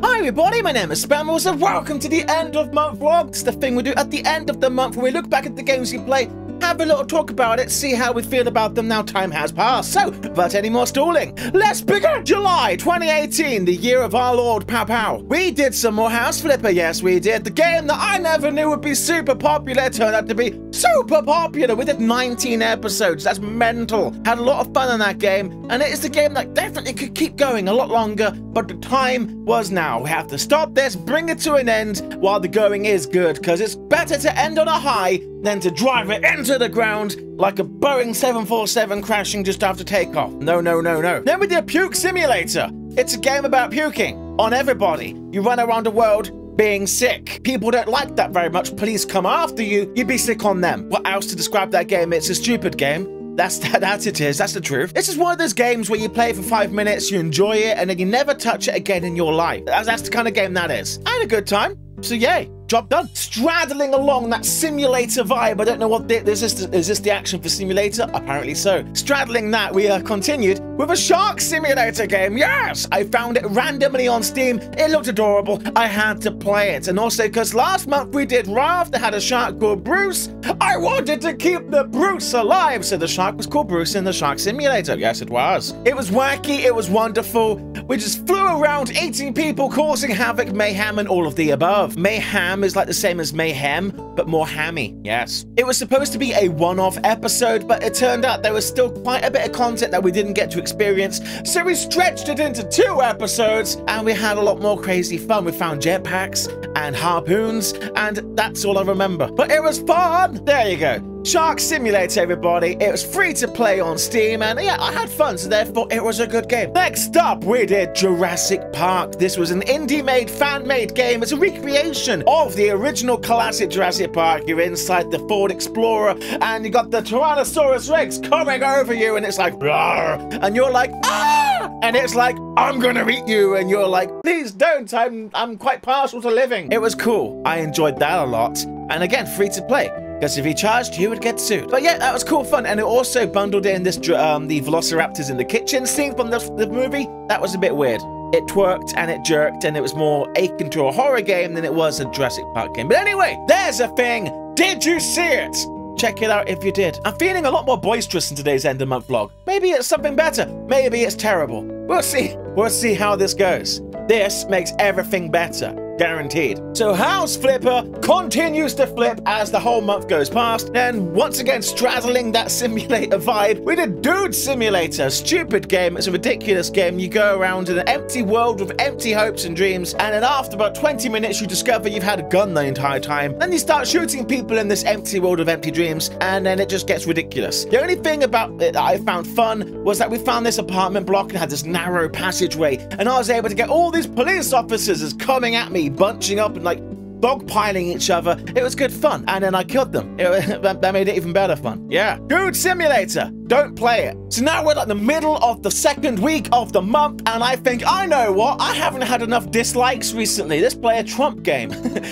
Hi everybody, my name is Spammals and welcome to the end of month vlog. It's the thing we do at the end of the month when we look back at the games we play, have a little talk about it, see how we feel about them now time has passed. So, without any more stalling, let's begin! July 2018, the year of our Lord Pow Pow. We did some more House Flipper, yes we did. The game that I never knew would be super popular turned out to be super popular. We did 19 episodes, that's mental. Had a lot of fun in that game, and it is the game that definitely could keep going a lot longer, but the time was now. We have to stop this, bring it to an end while the going is good, because it's better to end on a high than to drive it into the ground like a Boeing 747 crashing just after takeoff. No, no, no, no. Then we did Puke Simulator. It's a game about puking on everybody. You run around the world being sick. People don't like that very much. Police come after you, you'd be sick on them. What else to describe that game? It's a stupid game. That's it is. That's the truth. This is one of those games where you play for 5 minutes, you enjoy it, and then you never touch it again in your life. That's the kind of game that is. I had a good time. So yay, job done. Straddling along that simulator vibe. I don't know what this is. Is this the action for simulator? Apparently so. Straddling that, we continued with a shark simulator game. Yes, I found it randomly on Steam. It looked adorable. I had to play it. And also because last month we did Raft that had a shark called Bruce. I wanted to keep the Bruce alive. So the shark was called Bruce in the shark simulator. Yes, it was. It was wacky. It was wonderful. We just flew around eating people, causing havoc, mayhem, and all of the above. Mayhem is like the same as mayhem, but more hammy, yes. It was supposed to be a one-off episode, but it turned out there was still quite a bit of content that we didn't get to experience, so we stretched it into 2 episodes, and we had a lot more crazy fun. We found jetpacks and harpoons, and that's all I remember. But it was fun! There you go. Shark Simulator, everybody. It was free to play on Steam, and yeah, I had fun, so therefore it was a good game. Next up, we did Jurassic Park. This was an indie-made, fan-made game. It's a recreation of the original classic Jurassic Park. You're inside the Ford Explorer, and you got the Tyrannosaurus Rex coming over you, and it's like, "Rawr," and you're like, ah! And it's like, I'm gonna eat you, and you're like, please don't, I'm quite partial to living. It was cool. I enjoyed that a lot. And again, free to play. Because if he charged, you would get sued. But yeah, that was cool fun. And it also bundled in this the Velociraptors in the kitchen scene from the movie. That was a bit weird. It twerked and it jerked, and it was more akin to a horror game than it was a Jurassic Park game. But anyway, there's a thing. Did you see it? Check it out if you did. I'm feeling a lot more boisterous in today's end of month vlog. Maybe it's something better. Maybe it's terrible. We'll see. We'll see how this goes. This makes everything better. Guaranteed. So House Flipper continues to flip as the whole month goes past, and once again straddling that simulator vibe, we did Dude Simulator. Stupid game. It's a ridiculous game. You go around in an empty world with empty hopes and dreams, and then after about 20 minutes you discover you've had a gun the entire time. Then you start shooting people in this empty world of empty dreams, and then it just gets ridiculous. The only thing about it that I found fun was that we found this apartment block and had this narrow passageway, and I was able to get all these police officers coming at me, bunching up and like dogpiling each other. It was good fun, and then I killed them. That made it even better fun. Yeah. Dude Simulator. Don't play it. So now we're like the middle of the 2nd week of the month, and I think, I know what, I haven't had enough dislikes recently. Let's play a Trump game.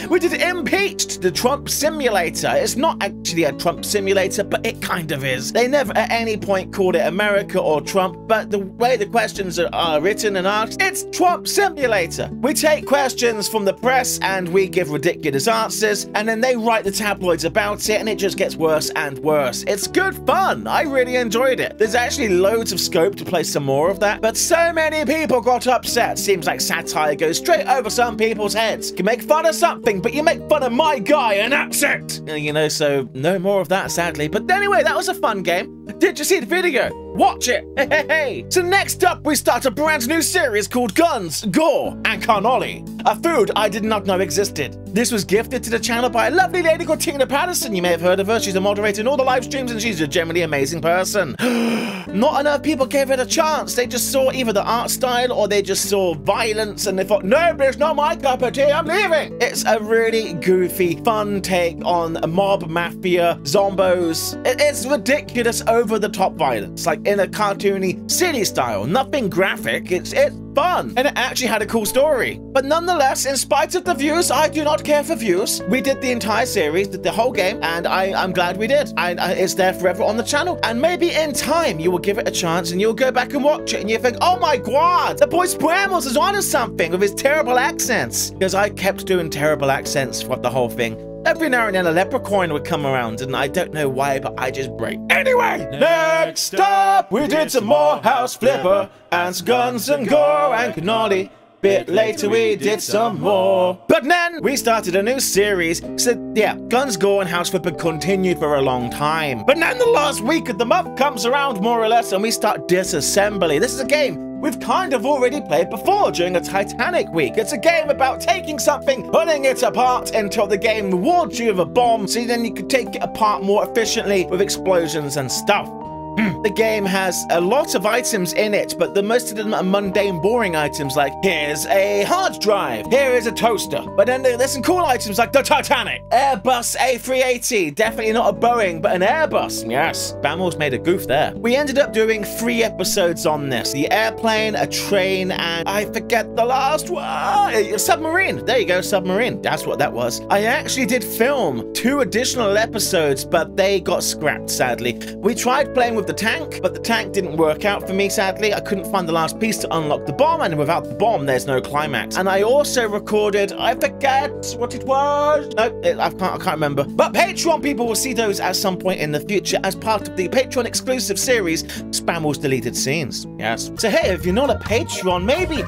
We did Impeached, the Trump Simulator. It's not actually a Trump simulator, but it kind of is. They never at any point called it America or Trump, but the way the questions are written and asked, it's Trump Simulator. We take questions from the press and we give ridiculous answers, and then they write the tabloids about it, and it just gets worse and worse. It's good fun. I really enjoyed it. There's actually loads of scope to play some more of that, but so many people got upset. Seems like satire goes straight over some people's heads. You can make fun of something, but you make fun of my guy, and that's it. You know, so no more of that, sadly. But anyway, that was a fun game. Did you see the video? Watch it! Hey, hey, hey! So next up, we start a brand new series called Guns, Gore, and Cannoli, a food I did not know existed. This was gifted to the channel by a lovely lady called Tina Patterson. You may have heard of her. She's a moderator in all the live streams, and she's a generally amazing person. Not enough people gave it a chance. They just saw either the art style or they just saw violence, and they thought, no, but it's not my cup of tea, I'm leaving. It's a really goofy, fun take on a mob, mafia, zombos. It's ridiculous over-the-top violence, like in a cartoony, silly style. Nothing graphic, it's fun, and it actually had a cool story. But nonetheless, in spite of the views, I do not care for views. We did the entire series, did the whole game, and I'm glad we did. It's there forever on the channel, and maybe in time you will give it a chance and you'll go back and watch it and you think, oh my god, the boy Spammals is onto something with his terrible accents. Because I kept doing terrible accents for the whole thing. Every now and then a leprechaun would come around, and I don't know why, but I just break. Anyway, next up, we did some more House Flipper, and some Guns and Gore and Cannoli. Bit later we did some more. But then we started a new series, so yeah, Guns, Gore and House Flipper continued for a long time. But then the last week of the month comes around more or less, and we start Disassembly. This is a game we've kind of already played before during a Titanic week. It's a game about taking something, putting it apart until the game rewards you with a bomb, so then you can take it apart more efficiently with explosions and stuff. The game has a lot of items in it, but the most of them are mundane, boring items like, here's a hard drive, here is a toaster. But then there's some cool items like the Titanic, Airbus A380, definitely not a Boeing, but an Airbus. Yes, Spammals made a goof there. We ended up doing 3 episodes on this. The airplane, a train, and I forget the last one. A submarine. There you go, submarine. That's what that was. I actually did film 2 additional episodes, but they got scrapped, sadly. We tried playing with the tank, but the tank didn't work out for me, sadly. I couldn't find the last piece to unlock the bomb, and without the bomb, there's no climax. And I also recorded, I forget what it was. No, I can't remember. But Patreon people will see those at some point in the future as part of the Patreon exclusive series, Spammals Deleted Scenes. Yes. So hey, if you're not a Patreon, maybe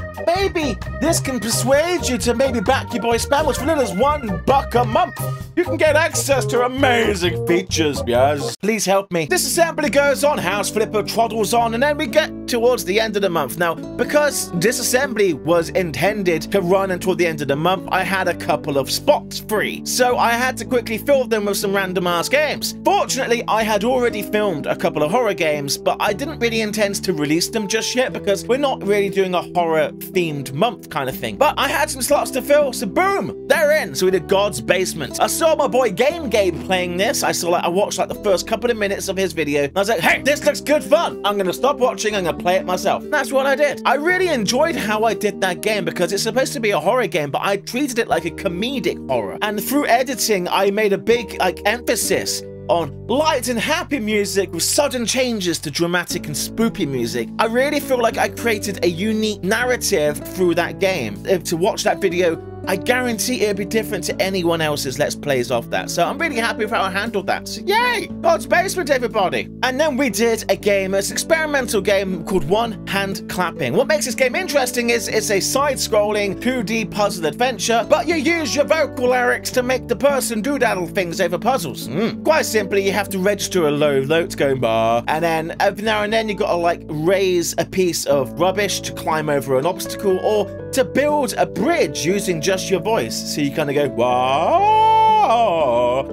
this can persuade you to maybe back your boy Spammals for little as $1 a month. You can get access to amazing features, yes. Please help me. Disassembly goes on, House Flipper troddles on, and then we get towards the end of the month. Now, because Disassembly was intended to run until the end of the month, I had a couple of spots free. So I had to quickly fill them with some random ass games. Fortunately, I had already filmed a couple of horror games, but I didn't really intend to release them just yet because we're not really doing a horror themed month kind of thing. But I had some slots to fill, so boom, they're in. So we did God's Basement. I saw my boy Gabe playing this. I watched like the first couple of minutes of his video, and I was like, hey, this looks good fun. I'm gonna stop watching, I'm gonna play it myself. That's what I did. I really enjoyed how I did that game because it's supposed to be a horror game, but I treated it like a comedic horror. And through editing, I made a big emphasis on light and happy music with sudden changes to dramatic and spoopy music. I really feel like I created a unique narrative through that game. To watch that video, I guarantee it'll be different to anyone else's Let's Plays of that. So I'm really happy with how I handled that. So yay! God's Basement, everybody! And then we did a game, it's an experimental game called One Hand Clapping. What makes this game interesting is it's a side-scrolling 2D puzzle adventure, but you use your vocal lyrics to make the person doodle things over puzzles. Quite simply, you have to register a low note going bar, and then every now and then you gotta like raise a piece of rubbish to climb over an obstacle, or to build a bridge using just your voice. So you kind of go, wow.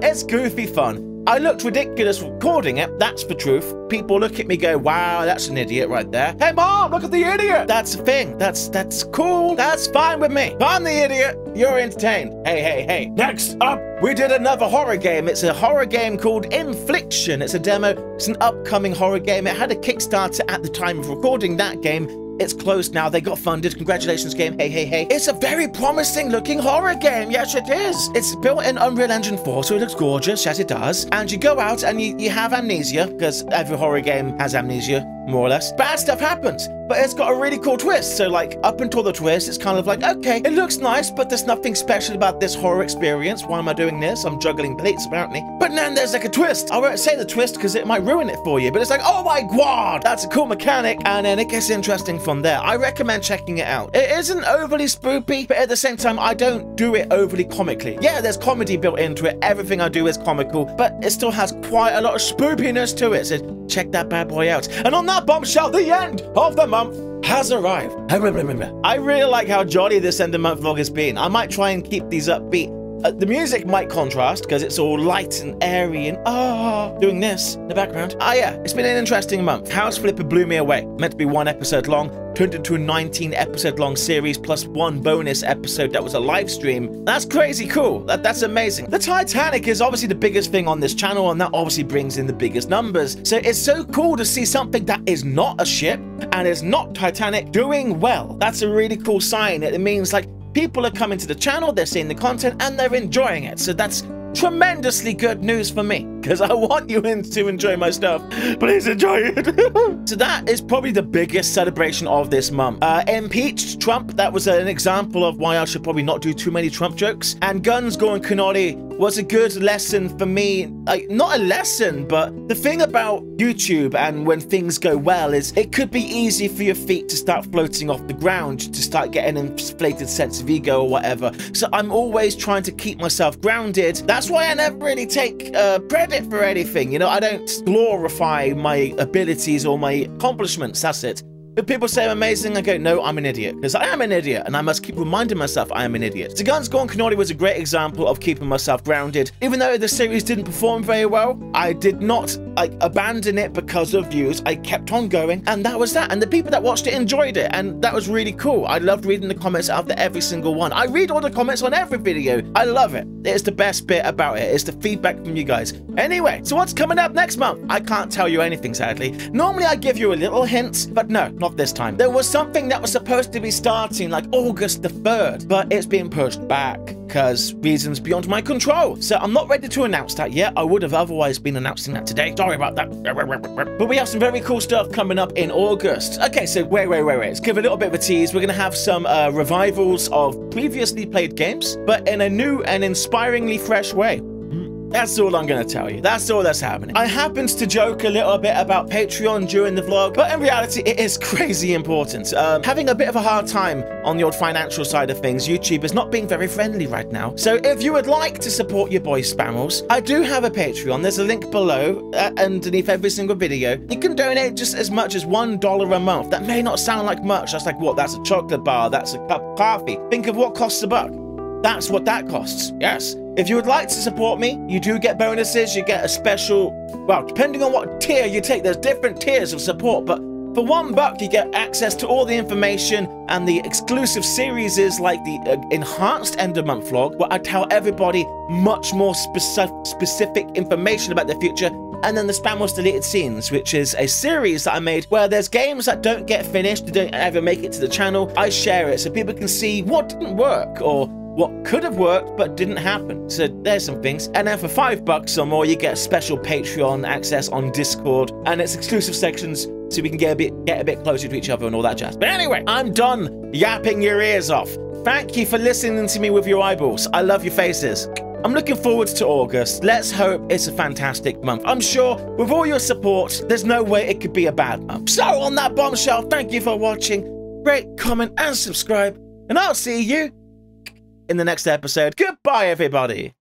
It's goofy fun. I looked ridiculous recording it, that's the truth. People look at me go, wow, that's an idiot right there. Hey mom, look at the idiot. That's the thing, that's cool, that's fine with me. If I'm the idiot, you're entertained. Hey. Next up, we did another horror game. It's a horror game called Infliction. It's a demo, it's an upcoming horror game. It had a Kickstarter at the time of recording that game. It's closed now, they got funded. Congratulations, game. Hey. It's a very promising looking horror game. Yes, it is. It's built in Unreal Engine 4, so it looks gorgeous, as it does. And you go out and you have amnesia, because every horror game has amnesia, more or less. Bad stuff happens, but it's got a really cool twist. So like, up until the twist, it's kind of like, okay, it looks nice, but there's nothing special about this horror experience. Why am I doing this? I'm juggling plates, apparently. But then there's like a twist. I won't say the twist because it might ruin it for you, but it's like, oh my god, that's a cool mechanic, and then it gets interesting from there. I recommend checking it out. It isn't overly spoopy, but at the same time, I don't do it overly comically. Yeah, there's comedy built into it. Everything I do is comical, but it still has quite a lot of spoopiness to it. So check that bad boy out. And on that bombshell, the end of the month has arrived. I really like how jolly this end of month vlog has been. I might try and keep these upbeat The music might contrast because it's all light and airy and doing this in the background. Yeah, it's been an interesting month. House Flipper blew me away. Meant to be 1 episode long, turned into a 19 episode long series plus 1 bonus episode that was a live stream. That's crazy cool. That's amazing. The Titanic is obviously the biggest thing on this channel, and that obviously brings in the biggest numbers. So it's so cool to see something that is not a ship and is not Titanic doing well. That's a really cool sign. It means like people are coming to the channel, they're seeing the content, and they're enjoying it. So that's tremendously good news for me, because I want you to enjoy my stuff. Please enjoy it. So that is probably the biggest celebration of this month. Impeached Trump, that was an example of why I should probably not do too many Trump jokes. And guns going cannoli was a good lesson for me. Like, not a lesson, but the thing about YouTube and when things go well is it could be easy for your feet to start floating off the ground, to start getting an inflated sense of ego or whatever. So I'm always trying to keep myself grounded. That's why I never really take credit for anything. You know, I don't glorify my abilities or my accomplishments. That's it. If people say I'm amazing, I go, no, I'm an idiot. Because I am an idiot, and I must keep reminding myself I am an idiot. So Guns Gone Cannoli was a great example of keeping myself grounded. Even though the series didn't perform very well, I did not abandon it because of views. I kept on going, and that was that. And the people that watched it enjoyed it, and that was really cool. I loved reading the comments after every single one. I read all the comments on every video. I love it. It's the best bit about it. It's the feedback from you guys. Anyway, so what's coming up next month? I can't tell you anything, sadly. Normally I give you a little hint, but no, not this time. There was something that was supposed to be starting like August the 3rd, but it's being pushed back because reasons beyond my control. So I'm not ready to announce that yet. I would have otherwise been announcing that today. Sorry about that. But we have some very cool stuff coming up in August. Okay, so wait. Let's give a little bit of a tease. We're going to have some revivals of previously played games, but in a new and inspiringly fresh way. That's all I'm going to tell you. That's all that's happening. I happened to joke a little bit about Patreon during the vlog, but in reality, it is crazy important. Having a bit of a hard time on the old financial side of things, YouTube is not being very friendly right now. So if you would like to support your boy Spammals, I do have a Patreon. There's a link below underneath every single video. You can donate just as much as $1 a month. That may not sound like much. That's like, what? That's a chocolate bar. That's a cup of coffee. Think of what costs a buck. That's what that costs. Yes. If you would like to support me, you do get bonuses. You get a special, well, depending on what tier you take, there's different tiers of support, but for $1, you get access to all the information and the exclusive series is like the enhanced end of month vlog, where I tell everybody much more specific information about their future. And then the Spammals Deleted Scenes, which is a series that I made where there's games that don't get finished, they don't ever make it to the channel. I share it so people can see what didn't work or what could have worked but didn't happen. So there's some things. And then for $5 or more, you get special Patreon access on Discord, and it's exclusive sections so we can get a bit closer to each other and all that jazz. But anyway, I'm done yapping your ears off. Thank you for listening to me with your eyeballs. I love your faces. I'm looking forward to August. Let's hope it's a fantastic month. I'm sure with all your support, there's no way it could be a bad month. So on that bombshell, thank you for watching. Rate, comment, and subscribe. And I'll see you in the next episode. Goodbye, everybody.